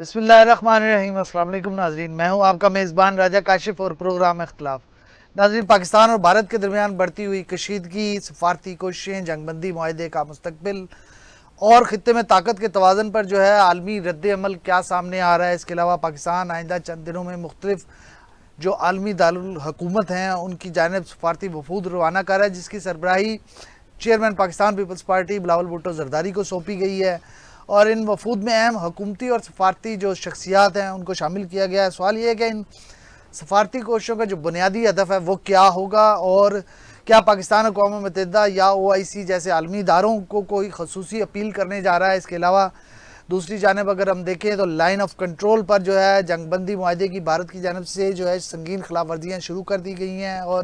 بسم اللہ الرحمن الرحیم۔ السلام علیکم ناظرین، میں ہوں آپ کا میزبان راجہ کاشف اور پروگرام اختلاف۔ ناظرین، پاکستان اور بھارت کے درمیان بڑھتی ہوئی کشیدگی، سفارتی کوششیں، جنگ بندی معاہدے کا مستقبل اور خطے میں طاقت کے توازن پر جو ہے عالمی رد عمل کیا سامنے آ رہا ہے۔ اس کے علاوہ پاکستان آئندہ چند دنوں میں مختلف جو عالمی دارالحکومت ہیں ان کی جانب سفارتی وفود روانہ کر رہا ہے، جس کی سربراہی چیئرمین پاکستان پیپلز پارٹی بلاول بھٹو زرداری کو سونپی گئی ہے، اور ان وفود میں اہم حکومتی اور سفارتی جو شخصیات ہیں ان کو شامل کیا گیا ہے۔ سوال یہ ہے کہ ان سفارتی کوششوں کا جو بنیادی ہدف ہے وہ کیا ہوگا، اور کیا پاکستان اقوام متحدہ یا OIC جیسے عالمی اداروں کو کوئی خصوصی اپیل کرنے جا رہا ہے۔ اس کے علاوہ دوسری جانب اگر ہم دیکھیں تو لائن آف کنٹرول پر جو ہے جنگ بندی معاہدے کی بھارت کی جانب سے جو ہے سنگین خلاف ورزیاں شروع کر دی گئی ہیں، اور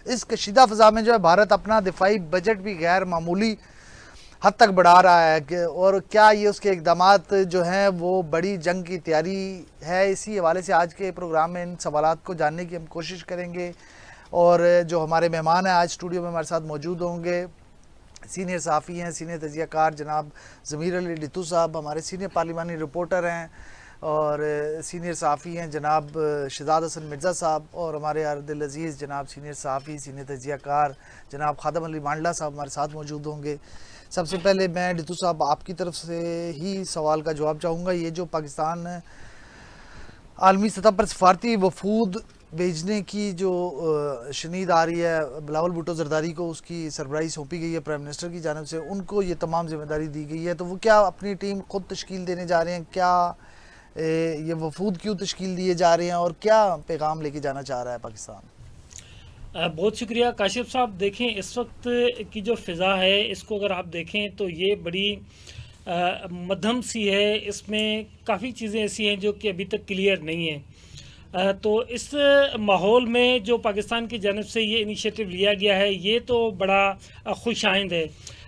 اس کشیدہ فضا میں جو ہے بھارت اپنا دفاعی بجٹ بھی غیر معمولی حد تک بڑھا رہا ہے، اور کیا یہ اس کے اقدامات جو ہیں وہ بڑی جنگ کی تیاری ہے۔ اسی حوالے سے آج کے پروگرام میں ان سوالات کو جاننے کی ہم کوشش کریں گے، اور جو ہمارے مہمان ہیں آج اسٹوڈیو میں ہمارے ساتھ موجود ہوں گے، سینئر صحافی ہیں، سینئر تجزیہ کار جناب ضمیر علی ڈتو صاحب، ہمارے سینئر پارلیمانی رپورٹر ہیں اور سینئر صحافی ہیں جناب شہزاد حسن مرزا صاحب، اور ہمارے دل عزیز جناب سینئر صحافی سینئر تجزیہ کار جناب خادم علی مانڈلا صاحب ہمارے ساتھ موجود ہوں گے۔ سب سے پہلے میں ڈتو صاحب آپ کی طرف سے ہی سوال کا جواب چاہوں گا۔ یہ جو پاکستان عالمی سطح پر سفارتی وفود بھیجنے کی جو شنید آ رہی ہے، بلاول بھٹو زرداری کو اس کی سربراہی سونپی گئی ہے پرائم منسٹر کی جانب سے، ان کو یہ تمام ذمہ داری دی گئی ہے، تو وہ کیا اپنی ٹیم خود تشکیل دینے جا رہے ہیں؟ کیا یہ وفود کیوں تشکیل دیے جا رہے ہیں، اور کیا پیغام لے کے جانا چاہ رہا ہے پاکستان؟ بہت شکریہ کاشف صاحب۔ دیکھیں اس وقت کی جو فضا ہے اس کو اگر آپ دیکھیں تو یہ بڑی مدھم سی ہے، اس میں کافی چیزیں ایسی ہیں جو کہ ابھی تک کلیئر نہیں ہیں۔ تو اس ماحول میں جو پاکستان کی جانب سے یہ انیشیٹو لیا گیا ہے یہ تو بڑا خوش آئند ہے،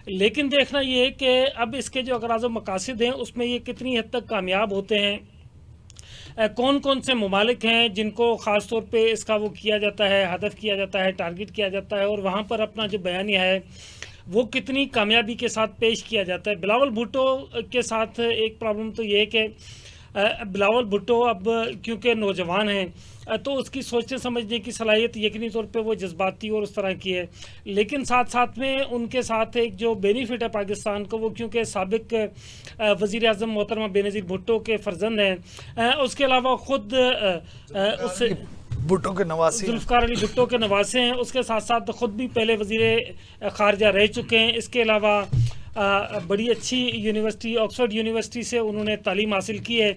لیکن دیکھنا یہ ہے کہ اب اس کے جو اغراض و مقاصد ہیں اس میں یہ کتنی حد تک کامیاب ہوتے ہیں، کون کون سے ممالک ہیں جن کو خاص طور پہ اس کا وہ کیا جاتا ہے، ہدف کیا جاتا ہے، ٹارگٹ کیا جاتا ہے، اور وہاں پر اپنا جو بیانیہ ہے وہ کتنی کامیابی کے ساتھ پیش کیا جاتا ہے۔ بلاول بھٹو کے ساتھ ایک پرابلم تو یہ ہے کہ بلاول بھٹو اب کیونکہ نوجوان ہیں تو اس کی سوچنے سمجھنے کی صلاحیت یقینی طور پہ وہ جذباتی اور اس طرح کی ہے، لیکن ساتھ ساتھ میں ان کے ساتھ ایک جو بینیفٹ ہے پاکستان کو، وہ کیونکہ سابق وزیر اعظم محترمہ بینظیر بھٹو کے فرزند ہیں، اس کے علاوہ خود اس بھٹو کے نواسی ہیں۔ ذوالفقار علی بھٹو کے نواسے ہیں، اس کے ساتھ ساتھ خود بھی پہلے وزیر خارجہ رہ چکے ہیں۔ اس کے علاوہ بڑی اچھی یونیورسٹی آکسفورڈ یونیورسٹی سے انہوں نے تعلیم حاصل کی ہے،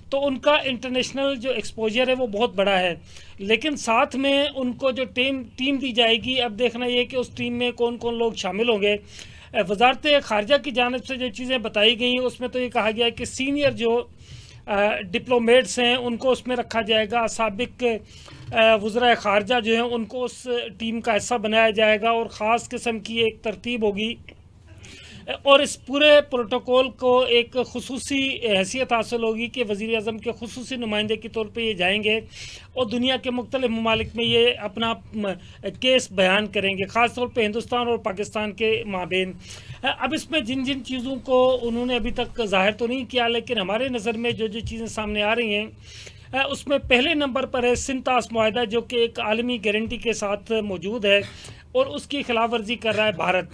تو ان کا انٹرنیشنل جو ایکسپوجر ہے وہ بہت بڑا ہے، لیکن ساتھ میں ان کو جو ٹیم دی جائے گی، اب دیکھنا یہ کہ اس ٹیم میں کون کون لوگ شامل ہوں گے۔ وزارت خارجہ کی جانب سے جو چیزیں بتائی گئی ہیں اس میں تو یہ کہا گیا ہے کہ سینئر جو ڈپلومیٹس ہیں ان کو اس میں رکھا جائے گا، سابق وزراء خارجہ جو ہیں ان کو اس ٹیم کا حصہ بنایا جائے گا، اور خاص قسم کی ایک ترتیب ہوگی، اور اس پورے پروٹوکول کو ایک خصوصی حیثیت حاصل ہوگی کہ وزیر اعظم کے خصوصی نمائندے کے طور پہ یہ جائیں گے اور دنیا کے مختلف ممالک میں یہ اپنا کیس بیان کریں گے، خاص طور پہ ہندوستان اور پاکستان کے مابین۔ اب اس میں جن جن چیزوں کو انہوں نے ابھی تک ظاہر تو نہیں کیا، لیکن ہمارے نظر میں جو چیزیں سامنے آ رہی ہیں اس میں پہلے نمبر پر ہے سنتاس معاہدہ، جو کہ ایک عالمی گارنٹی کے ساتھ موجود ہے اور اس کی خلاف ورزی کر رہا ہے بھارت۔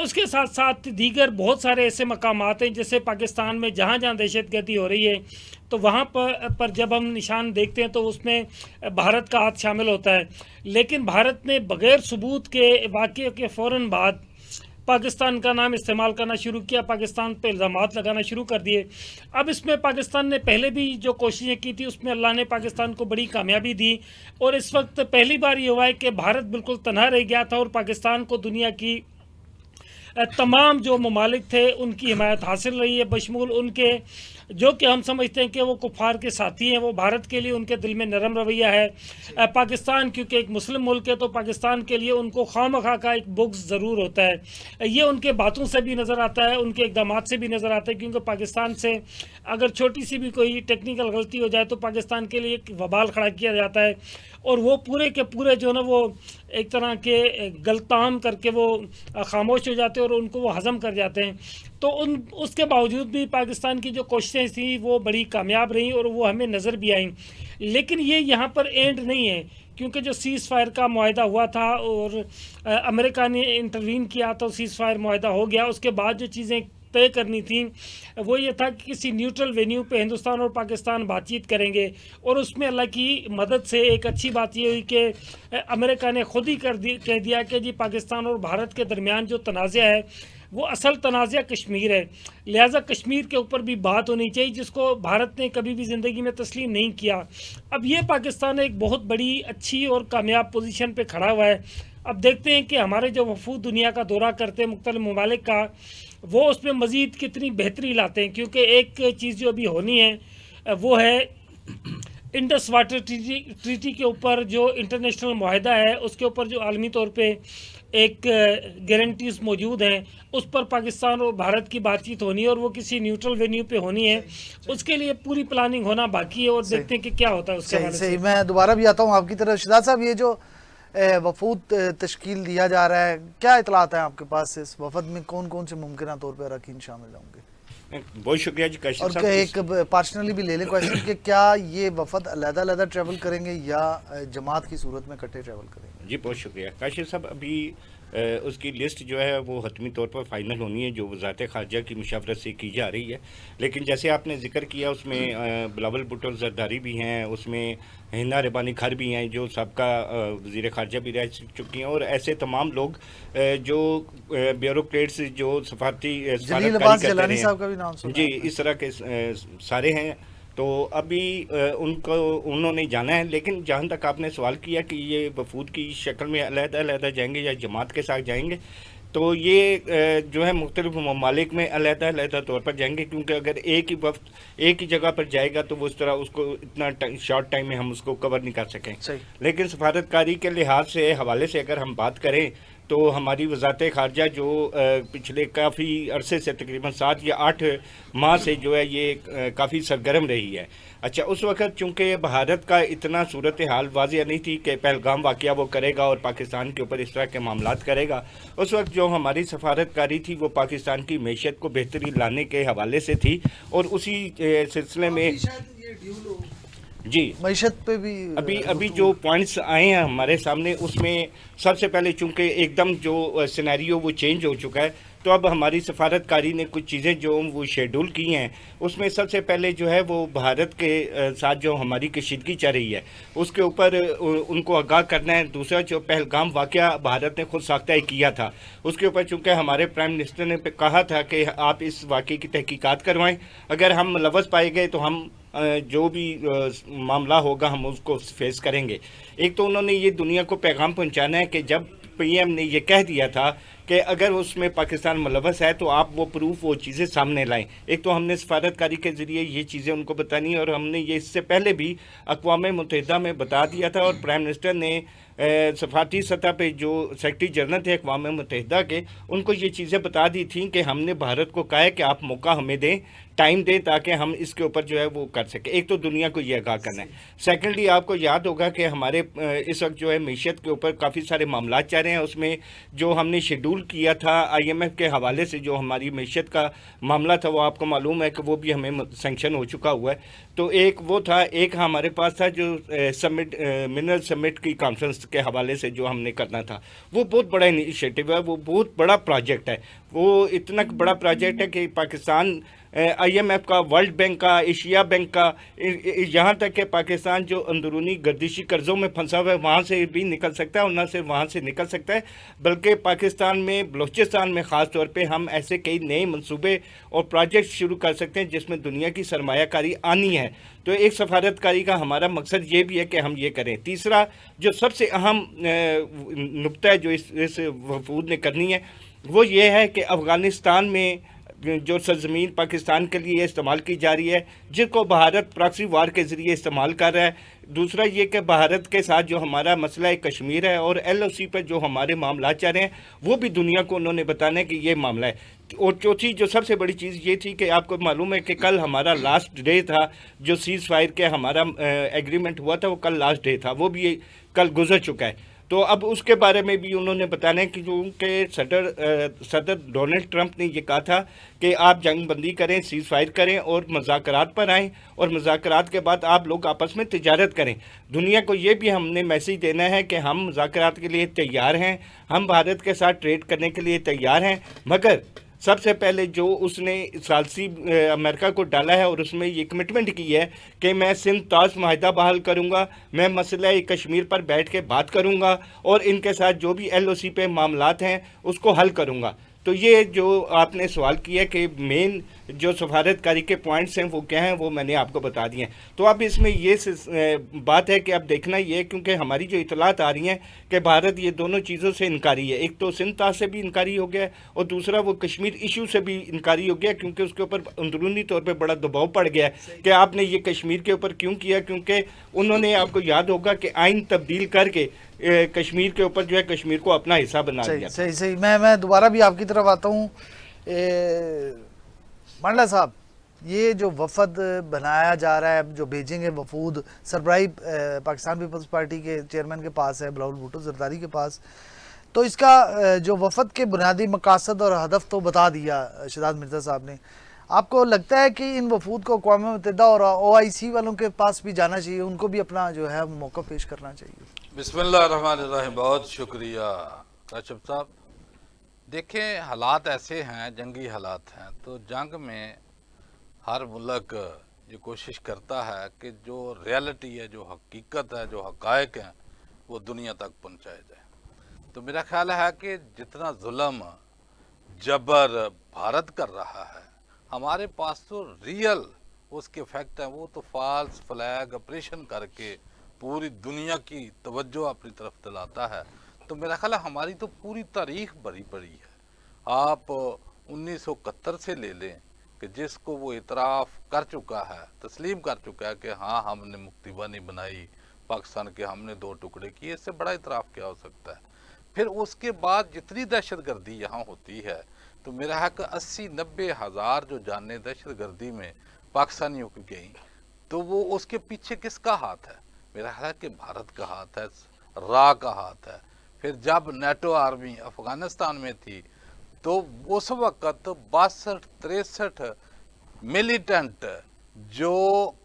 اس کے ساتھ ساتھ دیگر بہت سارے ایسے مقامات ہیں جیسے پاکستان میں جہاں جہاں دہشت گردی ہو رہی ہے تو وہاں پر جب ہم نشان دیکھتے ہیں تو اس میں بھارت کا ہاتھ شامل ہوتا ہے، لیکن بھارت نے بغیر ثبوت کے واقعے کے فوراً بعد پاکستان کا نام استعمال کرنا شروع کیا، پاکستان پہ الزامات لگانا شروع کر دیے۔ اب اس میں پاکستان نے پہلے بھی جو کوششیں کی تھی اس میں اللہ نے پاکستان کو بڑی کامیابی دی، اور اس وقت پہلی بار یہ ہوا ہے کہ بھارت بالکل تنہا رہ گیا تھا اور پاکستان کو دنیا کی تمام جو ممالک تھے ان کی حمایت حاصل رہی ہے، بشمول ان کے جو کہ ہم سمجھتے ہیں کہ وہ کفار کے ساتھی ہیں، وہ بھارت کے لیے ان کے دل میں نرم رویہ ہے۔ پاکستان کیونکہ ایک مسلم ملک ہے تو پاکستان کے لیے ان کو خواہ مخواہ کا ایک بغض ضرور ہوتا ہے، یہ ان کے باتوں سے بھی نظر آتا ہے، ان کے اقدامات سے بھی نظر آتا ہے، کیونکہ پاکستان سے اگر چھوٹی سی بھی کوئی ٹیکنیکل غلطی ہو جائے تو پاکستان کے لیے ایک وبال کھڑا کیا جاتا ہے، اور وہ پورے کے پورے جو ہے نا وہ ایک طرح کے غلطام کر کے وہ خاموش ہو جاتے ہیں اور ان کو وہ ہضم کر جاتے ہیں۔ تو اس کے باوجود بھی پاکستان کی جو کوششیں تھیں وہ بڑی کامیاب رہیں اور وہ ہمیں نظر بھی آئیں. لیکن یہ یہاں پر اینڈ نہیں ہے، کیونکہ جو سیز فائر کا معاہدہ ہوا تھا اور امریکہ نے انٹروین کیا تو سیز فائر معاہدہ ہو گیا. اس کے بعد جو چیزیں طے کرنی تھیں وہ یہ تھا کہ کسی نیوٹرل وینیو پہ ہندوستان اور پاکستان بات چیت کریں گے، اور اس میں اللہ کی مدد سے ایک اچھی بات یہ ہوئی کہ امریکہ نے خود ہی کہہ دیا کہ جی پاکستان اور بھارت کے درمیان جو تنازع ہے وہ اصل تنازع کشمیر ہے، لہٰذا کشمیر کے اوپر بھی بات ہونی چاہیے، جس کو بھارت نے کبھی بھی زندگی میں تسلیم نہیں کیا. اب یہ پاکستان ایک بہت بڑی اچھی اور کامیاب پوزیشن پہ کھڑا ہوا ہے. اب دیکھتے ہیں کہ ہمارے جو وفود دنیا کا دورہ کرتے ہیں مختلف ممالک کا، وہ اس میں مزید کتنی بہتری لاتے ہیں. کیونکہ ایک چیز جو ابھی ہونی ہے وہ ہے انڈس واٹر ٹریٹی کے اوپر جو انٹرنیشنل معاہدہ ہے اس کے اوپر جو عالمی طور پہ ایک گارنٹیز موجود ہیں، اس پر پاکستان اور بھارت کی بات چیت ہونی ہے، اور وہ کسی نیوٹرل وینیو پہ ہونی ہے. اس کے لیے پوری پلاننگ ہونا باقی ہے، اور دیکھتے ہیں کہ کیا ہوتا ہے اس کے حوالے سے. صحیح. میں دوبارہ بھی آتا ہوں آپ کی طرف. شہزاد صاحب، یہ جو وفود تشکیل دیا جا رہا ہے، کیا اطلاعات ہیں آپ کے پاس؟ اس وفد میں کون کون سے ممکنہ طور پہ اراکین شامل ہوں گے؟ بہت شکریہ جی کاشف صاحب. اور ایک پرسنلی بھی لے لیں کویشچن کہ کیا یہ وفد علیحدہ علیحدہ ٹریول کریں گے یا جماعت کی صورت میں اکٹھے ٹریول کریں گے؟ جی بہت شکریہ کاشف صاحب. ابھی اس کی لسٹ جو ہے وہ حتمی طور پر فائنل ہونی ہے، جو وزارت خارجہ کی مشاورت سے کی جا رہی ہے. لیکن جیسے آپ نے ذکر کیا، اس میں بلاول بھٹو زرداری بھی ہیں، اس میں ہنا ربانی کھر بھی ہیں جو سابقہ وزیر خارجہ بھی رہ چکی ہیں، اور ایسے تمام لوگ جو بیوروکریٹس جو سفارتی جلیل عباس جیلانی صاحب کا بھی نام سنا. جی اس طرح کے سارے ہیں. تو ابھی انہوں نے جانا ہے. لیکن جہاں تک آپ نے سوال کیا کہ یہ وفود کی شکل میں علیحدہ علیحدہ جائیں گے یا جماعت کے ساتھ جائیں گے، تو یہ جو ہے مختلف ممالک میں علیحدہ علیحدہ طور پر جائیں گے. کیونکہ اگر ایک ہی وفد ایک ہی جگہ پر جائے گا تو وہ اس طرح اس کو اتنا شارٹ ٹائم میں ہم اس کو کور نہیں کر سکیں. لیکن سفارتکاری کے لحاظ سے حوالے سے اگر ہم بات کریں تو ہماری وزارت خارجہ جو پچھلے کافی عرصے سے تقریباً 7 یا 8 ماہ سے جو ہے یہ کافی سرگرم رہی ہے. اچھا، اس وقت چونکہ بھارت کا اتنا صورتحال واضح نہیں تھی کہ پہلگام واقعہ وہ کرے گا اور پاکستان کے اوپر اس طرح کے معاملات کرے گا. اس وقت جو ہماری سفارتکاری تھی وہ پاکستان کی معیشت کو بہتری لانے کے حوالے سے تھی، اور اسی سلسلے میں جی معیشت پہ بھی ابھی جو پوائنٹس آئے ہیں ہمارے سامنے، اس میں سب سے پہلے چونکہ ایک دم جو سینیریو وہ چینج ہو چکا ہے، تو اب ہماری سفارتکاری نے کچھ چیزیں جو وہ شیڈول کی ہیں، اس میں سب سے پہلے جو ہے وہ بھارت کے ساتھ جو ہماری کشیدگی چل رہی ہے اس کے اوپر ان کو آگاہ کرنا ہے. دوسرا جو پہلگام واقعہ بھارت نے خود ساختہ کیا تھا، اس کے اوپر چونکہ ہمارے پرائم منسٹر نے کہا تھا کہ آپ اس واقعے کی تحقیقات کروائیں، اگر ہم ملوث پائے گئے تو ہم جو بھی معاملہ ہوگا ہم اس کو فیس کریں گے. ایک تو انہوں نے یہ دنیا کو پیغام پہنچانا ہے کہ جب پی ایم نے یہ کہہ دیا تھا کہ اگر اس میں پاکستان ملوث ہے تو آپ وہ پروف وہ چیزیں سامنے لائیں. ایک تو ہم نے سفارتکاری کے ذریعے یہ چیزیں ان کو بتانی ہے، اور ہم نے یہ اس سے پہلے بھی اقوام متحدہ میں بتا دیا تھا، اور پرائم منسٹر نے سفارتی سطح پہ جو سیکرٹری جنرل تھے اقوام متحدہ کے، ان کو یہ چیزیں بتا دی تھیں کہ ہم نے بھارت کو کہا ہے کہ آپ موقع ہمیں دیں، ٹائم دیں، تاکہ ہم اس کے اوپر جو ہے وہ کر سکیں. ایک تو دنیا کو یہ آگاہ کرنا ہے. سیکنڈلی آپ کو یاد ہوگا کہ ہمارے اس وقت جو ہے معیشت کے اوپر کافی سارے معاملات چل رہے ہیں. اس میں جو ہم نے شیڈول کیا تھا آئی ایم ایف کے حوالے سے جو ہماری معیشت کا معاملہ تھا، وہ آپ کو معلوم ہے کہ وہ بھی ہمیں سینکشن ہو چکا ہوا ہے. تو ایک وہ تھا، ایک ہمارے پاس تھا جو سمٹ منرل سمٹ کی کانفرنس کے حوالے سے جو ہم نے کرنا تھا. وہ بہت بڑا انیشیٹو ہے، وہ بہت بڑا پروجیکٹ ہے. وہ اتنا بڑا پروجیکٹ ہے کہ پاکستان آئی ایم ایف کا، ورلڈ بینک کا، ایشیا بینک کا، یہاں تک کہ پاکستان جو اندرونی گردشی قرضوں میں پھنسا ہوا ہے وہاں سے بھی نکل سکتا ہے، اور نہ صرف وہاں سے نکل سکتا ہے بلکہ پاکستان میں بلوچستان میں خاص طور پہ ہم ایسے کئی نئے منصوبے اور پروجیکٹ شروع کر سکتے ہیں جس میں دنیا کی سرمایہ کاری آنی ہے. تو ایک سفارتکاری کا ہمارا مقصد یہ بھی ہے کہ ہم یہ کریں. تیسرا جو سب سے اہم نقطہ ہے جو اس وفود نے کرنی ہے، وہ یہ ہے کہ افغانستان میں جو سرزمین پاکستان کے لیے استعمال کی جا رہی ہے، جس کو بھارت پراکسی وار کے ذریعے استعمال کر رہا ہے. دوسرا یہ کہ بھارت کے ساتھ جو ہمارا مسئلہ کشمیر ہے اور ایل او سی پر جو ہمارے معاملات چل رہے ہیں، وہ بھی دنیا کو انہوں نے بتانا ہے کہ یہ معاملہ ہے. اور چوتھی جو سب سے بڑی چیز یہ تھی کہ آپ کو معلوم ہے کہ کل ہمارا لاسٹ ڈے تھا، جو سیز فائر کے ہمارا ایگریمنٹ ہوا تھا وہ کل لاسٹ ڈے تھا، وہ بھی کل گزر چکا ہے. تو اب اس کے بارے میں بھی انہوں نے بتانا ہے کہ کیونکہ صدر ڈونلڈ ٹرمپ نے یہ کہا تھا کہ آپ جنگ بندی کریں، سیز فائر کریں اور مذاکرات پر آئیں، اور مذاکرات کے بعد آپ لوگ آپس میں تجارت کریں۔ دنیا کو یہ بھی ہم نے میسیج دینا ہے کہ ہم مذاکرات کے لیے تیار ہیں، ہم بھارت کے ساتھ ٹریڈ کرنے کے لیے تیار ہیں، مگر سب سے پہلے جو اس نے ثالثی امریکہ کو ڈالا ہے اور اس میں یہ کمٹمنٹ کی ہے کہ میں سندھ طاس معاہدہ بحال کروں گا، میں مسئلہ کشمیر پر بیٹھ کے بات کروں گا اور ان کے ساتھ جو بھی ایل او سی پہ معاملات ہیں اس کو حل کروں گا۔ تو یہ جو آپ نے سوال کیا کہ مین جو سفارتکاری کے پوائنٹس ہیں وہ کیا ہیں، وہ میں نے آپ کو بتا دیے ہیں۔ تو اب اس میں یہ بات ہے کہ اب دیکھنا یہ ہے، کیونکہ ہماری جو اطلاعات آ رہی ہیں کہ بھارت یہ دونوں چیزوں سے انکاری ہے، ایک تو سندھ طاس سے بھی انکاری ہو گیا ہے اور دوسرا وہ کشمیر ایشو سے بھی انکاری ہو گیا، کیونکہ اس کے اوپر اندرونی طور پہ بڑا دباؤ پڑ گیا ہے کہ آپ نے یہ کشمیر کے اوپر کیوں کیا، کیونکہ انہوں نے، آپ کو یاد ہوگا کہ آئین تبدیل کر کے کشمیر کے اوپر جو ہے کشمیر کو اپنا حصہ بنا دیا۔ صحیح میں دوبارہ بھی آپ کی طرف آتا ہوں۔ منڈلا صاحب، یہ جو وفد بنایا جا رہا ہے، جو بھیجیں گے وفود، سربراہی پاکستان پیپلز پارٹی کے چیئرمین کے پاس ہے، بلاول بھٹو زرداری کے پاس، تو اس کا جو وفد کے بنیادی مقاصد اور ہدف تو بتا دیا شہزاد مرزا صاحب نے۔ آپ کو لگتا ہے کہ ان وفود کو اقوام متحدہ اور او آئی سی والوں کے پاس بھی جانا چاہیے، ان کو بھی اپنا جو ہے موقع پیش کرنا چاہیے؟ بسم اللہ الرحمن الرحیم، بہت شکریہ کاشف صاحب۔ دیکھیں، حالات ایسے ہیں، جنگی حالات ہیں، تو جنگ میں ہر ملک یہ کوشش کرتا ہے کہ جو ریالٹی ہے، جو حقیقت ہے، جو حقائق ہیں، وہ دنیا تک پہنچائے جائے۔ تو میرا خیال ہے کہ جتنا ظلم جبر بھارت کر رہا ہے، ہمارے پاس تو ریئل اس کے فیکٹ ہیں، وہ تو فالس فلیگ آپریشن کر کے پوری دنیا کی توجہ اپنی طرف دلاتا ہے۔ تو میرا خیال ہے ہماری تو پوری تاریخ بھری پڑی ہے۔ آپ 1971 سے لے لیں کہ جس کو وہ اعتراف کر چکا ہے، تسلیم کر چکا ہے کہ ہاں ہم نے مکتی بانی بنائی پاکستان کے، ہم نے 2 ٹکڑے کیے، اس سے بڑا اعتراف کیا ہو سکتا ہے؟ پھر اس کے بعد جتنی دہشت گردی یہاں ہوتی ہے، تو میرا ہے کہ 80-90 ہزار جو جانیں دہشت گردی میں پاکستانیوں کی گئیں، تو وہ اس کے پیچھے کس کا ہاتھ ہے؟ میرا خیال ہے کہ بھارت کا ہاتھ ہے، را کا ہاتھ ہے۔ پھر جب نیٹو آرمی افغانستان میں تھی تو اس وقت 62-63 ملیٹنٹ جو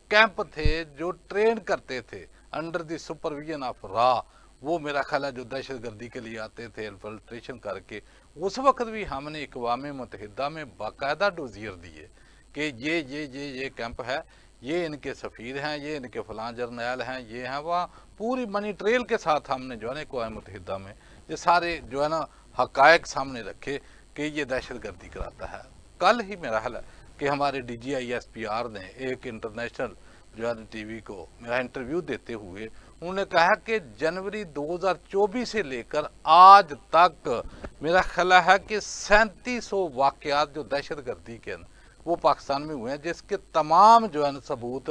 کیمپ تھے، جو ٹرین کرتے تھے under the supervision of raw, وہ میرا خیال ہے جو دہشت گردی کے لیے آتے تھے انفلٹریشن کر کے، اس وقت بھی ہم نے اقوام متحدہ میں باقاعدہ ڈوزیر دیے کہ یہ کیمپ ہے، یہ ان کے سفیر ہیں، یہ ان کے فلاں جرنیل ہیں، یہ ہیں، وہاں پوری منی ٹریل کے ساتھ ہم نے جو ہے نا اقوام متحدہ میں یہ سارے جو ہے نا حقائق سامنے رکھے کہ یہ دہشت گردی کراتا ہے۔ کل ہی میرا خیال ہے کہ ہمارے D G I S P R نے ایک انٹرنیشنل جو ہے ٹی وی کو میرا انٹرویو دیتے ہوئے انہوں نے کہا کہ جنوری 2024 سے لے کر آج تک میرا خیال ہے کہ 3700 واقعات جو دہشت گردی کے وہ پاکستان میں ہوئے ہیں، جس کے تمام جو ہے ثبوت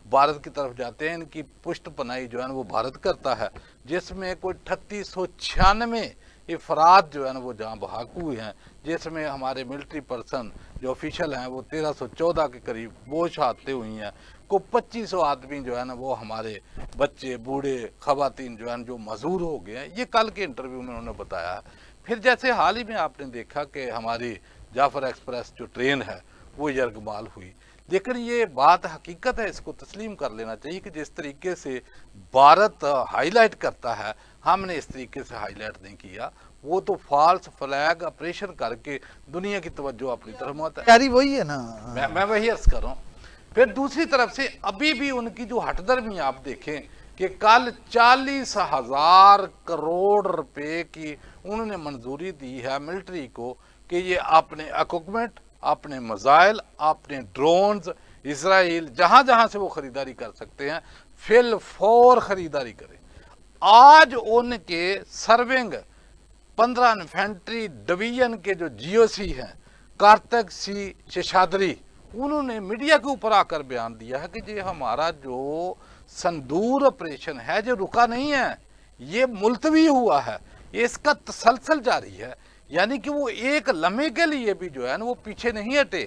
بھارت کی طرف جاتے ہیں۔ ان کی پشت پناہی جو ہے وہ بھارت کرتا ہے، جس میں کوئی 3896 افراد جو ہے وہ جہاں بحق ہوئے ہیں، جس میں ہمارے ملٹری پرسن جو آفیشل ہیں وہ 1314 کے قریب وہ شہادتیں ہوئی ہیں، کو 2500 آدمی جو ہے نا وہ ہمارے بچے بوڑھے خواتین جو ہیں جو معذور ہو گئے ہیں۔ یہ کل کے انٹرویو میں انہوں نے بتایا ہے۔ پھر جیسے حال ہی میں آپ نے دیکھا کہ ہماری جعفر ایکسپریس جو ٹرین ہے وہ یرغمال ہوئی، لیکن یہ بات حقیقت ہے، اس کو تسلیم کر لینا چاہیے کہ جس طریقے سے بھارت ہائی لائٹ کرتا ہے، ہم نے اس طریقے سے ہائی لائٹ نہیں کیا۔ وہ تو فالس فلیگ آپریشن کر کے دنیا کی توجہ اپنی طرف مت ہے، تیاری وہی ہے نا۔ میں وہی عرض کر رہا ہوں۔ پھر دوسری طرف سے ابھی بھی ان کی جو ہٹ درمی آپ دیکھیں کہ کل 40,000 کروڑ روپے کی انہوں نے منظوری دی ہے ملٹری کو کہ یہ اپنے اکوپمنٹ، اپنے میزائل، اپنے ڈرونز، اسرائیل جہاں جہاں سے وہ خریداری کر سکتے ہیں فی الفور خریداری کریں۔ آج ان کے سرونگ 15 انفینٹری ڈویژن کے جو جی او سی ہیں، کارتک سی ششادری، انہوں نے میڈیا کے اوپر آ کر بیان دیا ہے کہ یہ ہمارا جو سندور آپریشن ہے جو رکا نہیں ہے، یہ ملتوی ہوا ہے، اس کا تسلسل جاری ہے، یعنی کہ وہ ایک لمحے کے لیے بھی جو ہے نا وہ پیچھے نہیں ہٹے